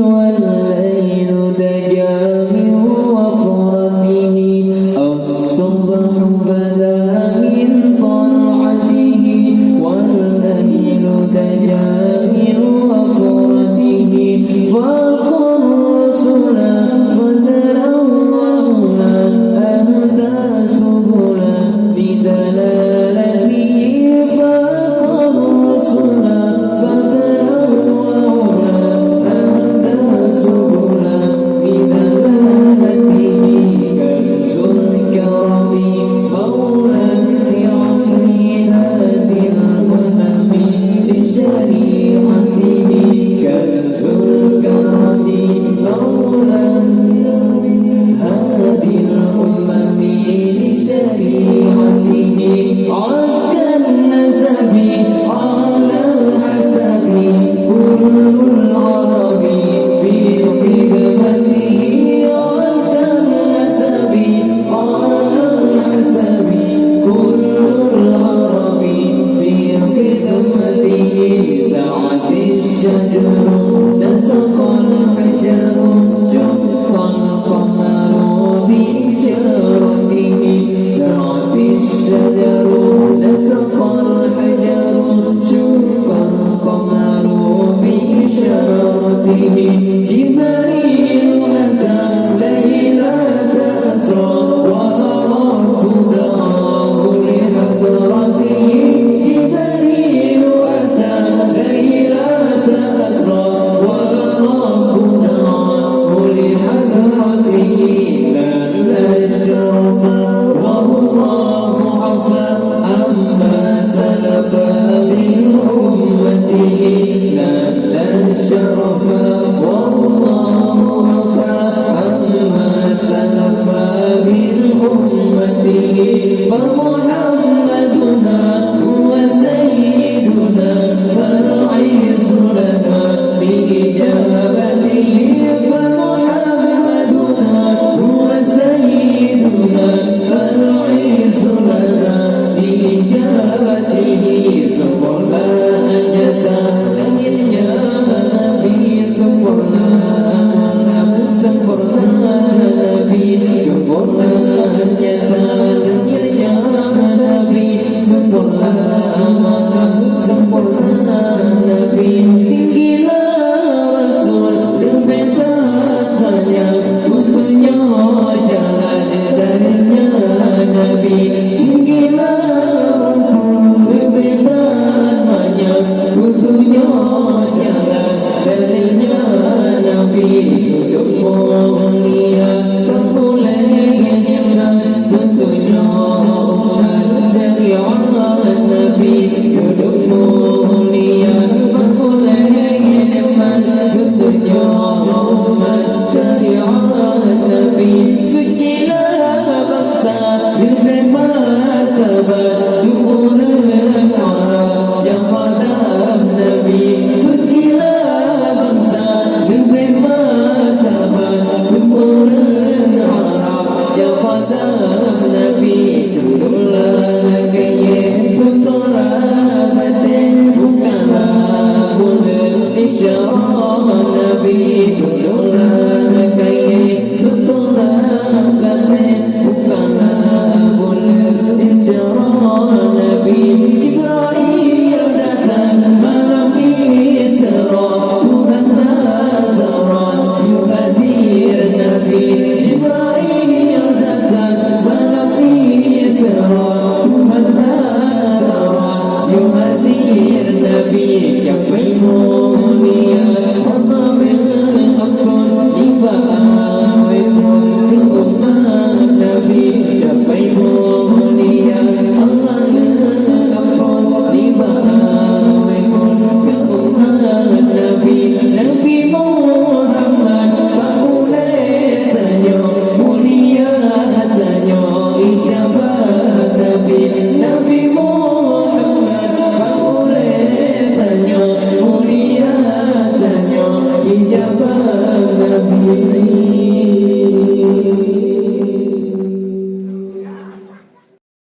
والليل دجى من وفرته الصبح بدا من طلعته والليل دجى من وفرته فاق الرسل فدلا وأولى أهدى سبلا بدلالته فاق الرسل فدلا وأولى أهدى سبلا بدلالته كنز الكرم مولى بعقيدة الأمم لشريعته كنز الكرم مولى هادي الأمم لشريعته عز النسب على الحسب كل العرب في خدمته عز النسب على الحسب كل العرب في خدمته سعت الشجر نطق الحجر شق القمر بإشارته سعت الشجر نطق الحجر شق القمر بإشارته جبريل أتى ليلة أسرى ورب دعاه لحضرته جبريل أتى ليلة أسرى ورب دعاه لحضرته نال الشرف والله عفا عما سلف من أمته نال الشرف والله عفا عما سلف من أمته فمحمدنا هو سيدنا فالعز لنا بإجابته فمحمدنا هو سيدنا فالعز لنا بإجابته سبحنا أنجتا لكن يا نبي سبحنا سبحنا نبي سبحنا أنجتا لكن يا نبي سبحنا سبحنا نبي tinggilah Rasul letakkannya untuknya jalan darinya Nabi tinggilah Rasul letakkannya untuknya jalan darinya Nabi